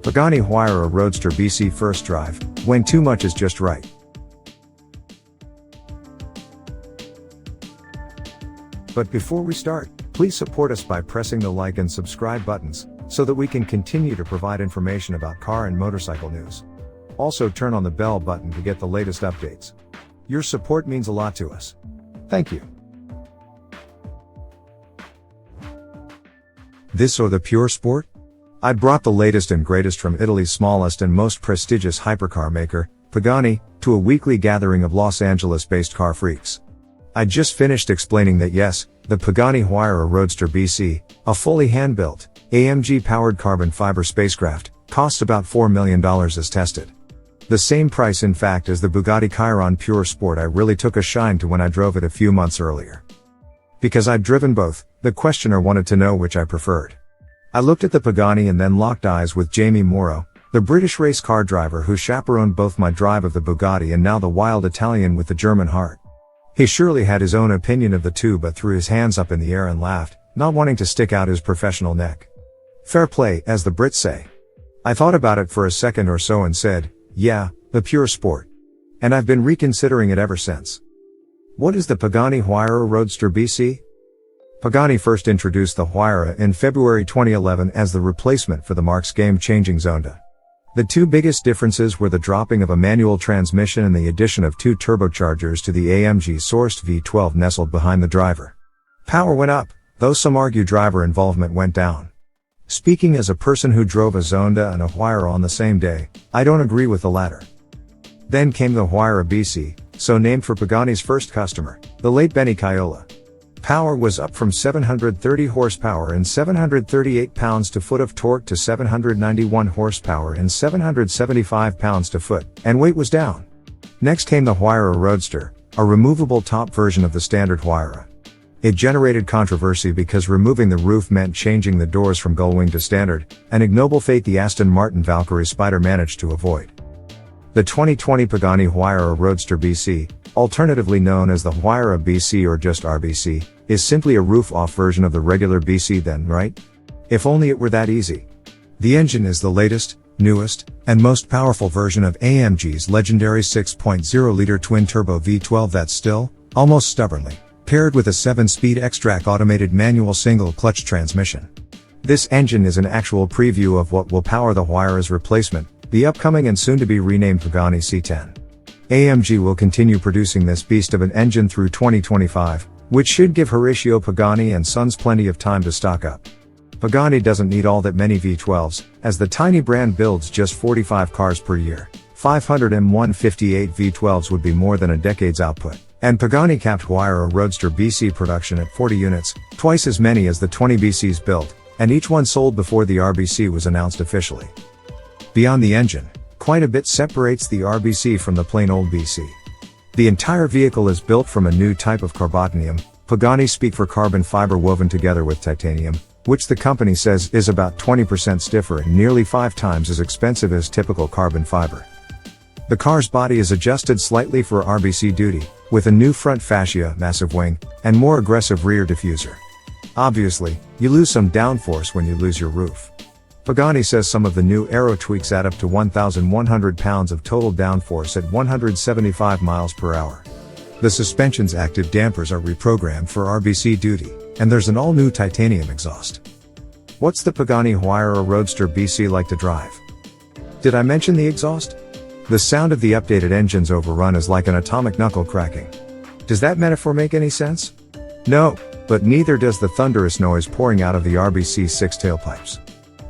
Pagani Huayra Roadster BC first drive, when too much is just right. But before we start, please support us by pressing the like and subscribe buttons, so that we can continue to provide information about car and motorcycle news. Also turn on the bell button to get the latest updates. Your support means a lot to us. Thank you. This or the Pur Sport? I brought the latest and greatest from Italy's smallest and most prestigious hypercar maker, Pagani, to a weekly gathering of Los Angeles-based car freaks. I just finished explaining that yes, the Pagani Huayra Roadster BC, a fully hand-built, AMG-powered carbon fiber spacecraft, costs about $4 million as tested. The same price in fact as the Bugatti Chiron Pur Sport I really took a shine to when I drove it a few months earlier. Because I'd driven both, the questioner wanted to know which I preferred. I looked at the Pagani and then locked eyes with Jamie Morrow, the British race car driver who chaperoned both my drive of the Bugatti and now the wild Italian with the German heart. He surely had his own opinion of the two but threw his hands up in the air and laughed, not wanting to stick out his professional neck. Fair play, as the Brits say. I thought about it for a second or so and said, yeah, the Pur Sport. And I've been reconsidering it ever since. What is the Pagani Huayra Roadster BC? Pagani first introduced the Huayra in February 2011 as the replacement for the marque's game-changing Zonda. The two biggest differences were the dropping of a manual transmission and the addition of two turbochargers to the AMG-sourced V12 nestled behind the driver. Power went up, though some argue driver involvement went down. Speaking as a person who drove a Zonda and a Huayra on the same day, I don't agree with the latter. Then came the Huayra BC, so named for Pagani's first customer, the late Benny Caiola. Power was up from 730 horsepower and 738 pounds-to-foot of torque to 791 horsepower and 775 pounds-to-foot, and weight was down. Next came the Huayra Roadster, a removable top version of the standard Huayra. It generated controversy because removing the roof meant changing the doors from gullwing to standard, an ignoble fate the Aston Martin Valkyrie Spider managed to avoid. The 2020 Pagani Huayra Roadster BC, alternatively known as the Huayra BC or just RBC, is simply a roof-off version of the regular BC then, right? If only it were that easy. The engine is the latest, newest, and most powerful version of AMG's legendary 6.0-liter twin-turbo V12 that's still, almost stubbornly, paired with a 7-speed X-Track automated manual single-clutch transmission. This engine is an actual preview of what will power the Huayra's replacement, the upcoming and soon-to-be renamed Pagani C10. AMG will continue producing this beast of an engine through 2025, which should give Horacio Pagani and Sons plenty of time to stock up. Pagani doesn't need all that many V12s, as the tiny brand builds just 45 cars per year. 501 V12s would be more than a decade's output, and Pagani capped Huayra Roadster BC production at 40 units, twice as many as the 20 BCs built, and each one sold before the RBC was announced officially. Beyond the engine, quite a bit separates the RBC from the plain old BC. The entire vehicle is built from a new type of carbotinium, Pagani speak for carbon fiber woven together with titanium, which the company says is about 20% stiffer and nearly 5 times as expensive as typical carbon fiber. The car's body is adjusted slightly for RBC duty, with a new front fascia, massive wing, and more aggressive rear diffuser. Obviously, you lose some downforce when you lose your roof. Pagani says some of the new aero tweaks add up to 1,100 pounds of total downforce at 175 miles per hour. The suspension's active dampers are reprogrammed for RBC duty, and there's an all-new titanium exhaust. What's the Pagani Huayra Roadster BC like to drive? Did I mention the exhaust? The sound of the updated engine's overrun is like an atomic knuckle cracking. Does that metaphor make any sense? No, but neither does the thunderous noise pouring out of the RBC's 6 tailpipes.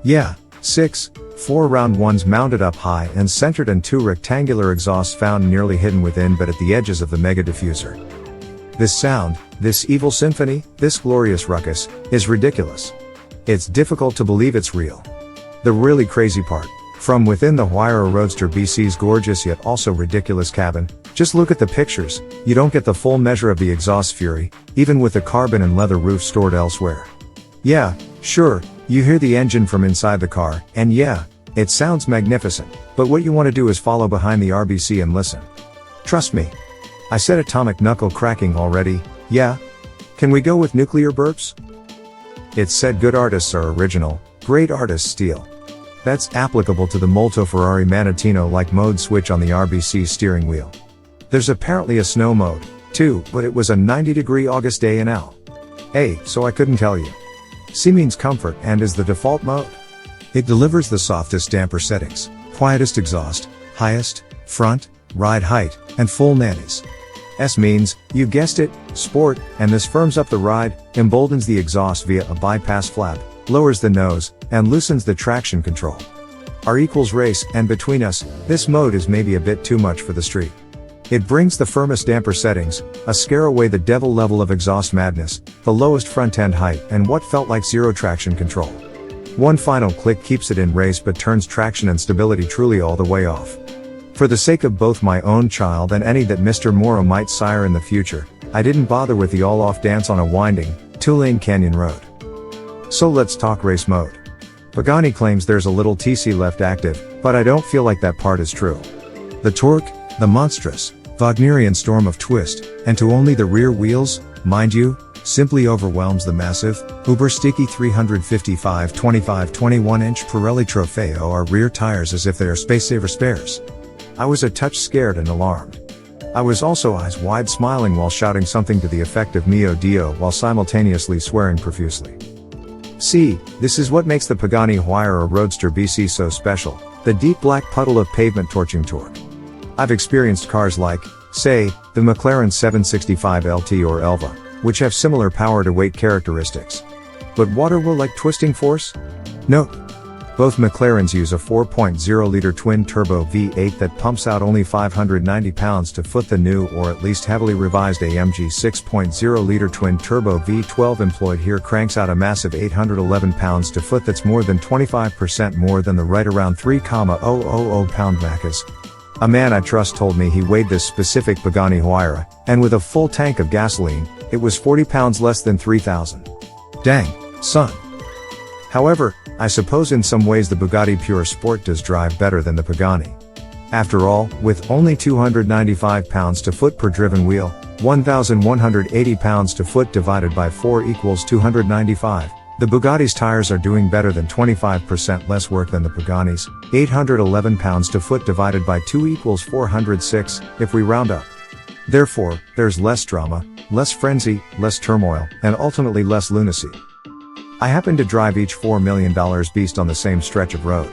Yeah, 6, 4 round ones mounted up high and centered and 2 rectangular exhausts found nearly hidden within but at the edges of the mega diffuser. This sound, this evil symphony, this glorious ruckus, is ridiculous. It's difficult to believe it's real. The really crazy part, from within the Huayra Roadster BC's gorgeous yet also ridiculous cabin, just look at the pictures, you don't get the full measure of the exhaust fury, even with the carbon and leather roof stored elsewhere. Yeah, sure, you hear the engine from inside the car, and yeah, it sounds magnificent, but what you want to do is follow behind the RBC and listen. Trust me. I said atomic knuckle cracking already, yeah? Can we go with nuclear burps? It's said good artists are original, great artists steal. That's applicable to the Molto Ferrari Manettino-like mode switch on the RBC steering wheel. There's apparently a snow mode, too, but it was a 90-degree August day in L.A., so I couldn't tell you. C means comfort and is the default mode. It delivers the softest damper settings, quietest exhaust, highest, front, ride height, and full nannies. S means, you guessed it, sport, and this firms up the ride, emboldens the exhaust via a bypass flap, lowers the nose, and loosens the traction control. R equals race, and between us, this mode is maybe a bit too much for the street. It brings the firmest damper settings, a scare away the devil level of exhaust madness, the lowest front end height, and what felt like zero traction control. One final click keeps it in race but turns traction and stability truly all the way off. For the sake of both my own child and any that Mr. Morrow might sire in the future, I didn't bother with the all-off dance on a winding, two-lane canyon road. So let's talk race mode. Pagani claims there's a little TC left active, but I don't feel like that part is true. The torque, the monstrous, Wagnerian storm of twist, and to only the rear wheels, mind you, simply overwhelms the massive, uber-sticky 355 25-21-inch Pirelli Trofeo R rear tires as if they are space-saver spares. I was a touch scared and alarmed. I was also eyes wide smiling while shouting something to the effect of Mio Dio while simultaneously swearing profusely. See, this is what makes the Pagani Huayra Roadster BC so special, the deep black puddle of pavement torching torque. I've experienced cars like, say, the McLaren 765 LT or Elva, which have similar power-to-weight characteristics. But water will like twisting force? Note. Both McLarens use a 4.0-liter twin-turbo V8 that pumps out only 590 pounds-to-foot. The new or at least heavily revised AMG 6.0-liter twin-turbo V12 employed here cranks out a massive 811 pounds-to-foot. That's more than 25% more than the right around 3,000 pound Macas. A man I trust told me he weighed this specific Pagani Huayra, and with a full tank of gasoline, it was 40 pounds less than 3,000. Dang, son. However, I suppose in some ways the Bugatti Pur Sport does drive better than the Pagani. After all, with only 295 pounds-to-foot per driven wheel, 1,180 pounds-to-foot divided by 4 equals 295, the Bugatti's tires are doing better than 25% less work than the Pagani's, 811 pounds-to-foot divided by 2 equals 406, if we round up. Therefore, there's less drama, less frenzy, less turmoil, and ultimately less lunacy. I happened to drive each $4 million beast on the same stretch of road.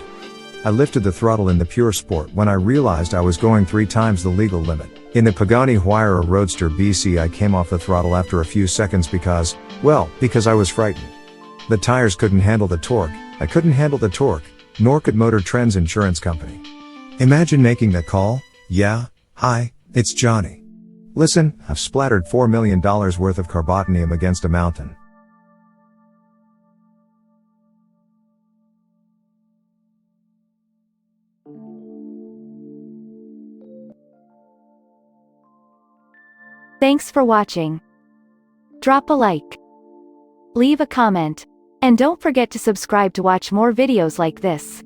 I lifted the throttle in the Pur Sport when I realized I was going 3 times the legal limit. In the Pagani Huayra Roadster BC I came off the throttle after a few seconds because I was frightened. The tires couldn't handle the torque, I couldn't handle the torque, nor could Motor Trend's insurance company. Imagine making that call. Yeah, hi, it's Johnny. Listen, I've splattered $4 million worth of carbotanium against a mountain. Thanks for watching. Drop a like. Leave a comment. And don't forget to subscribe to watch more videos like this.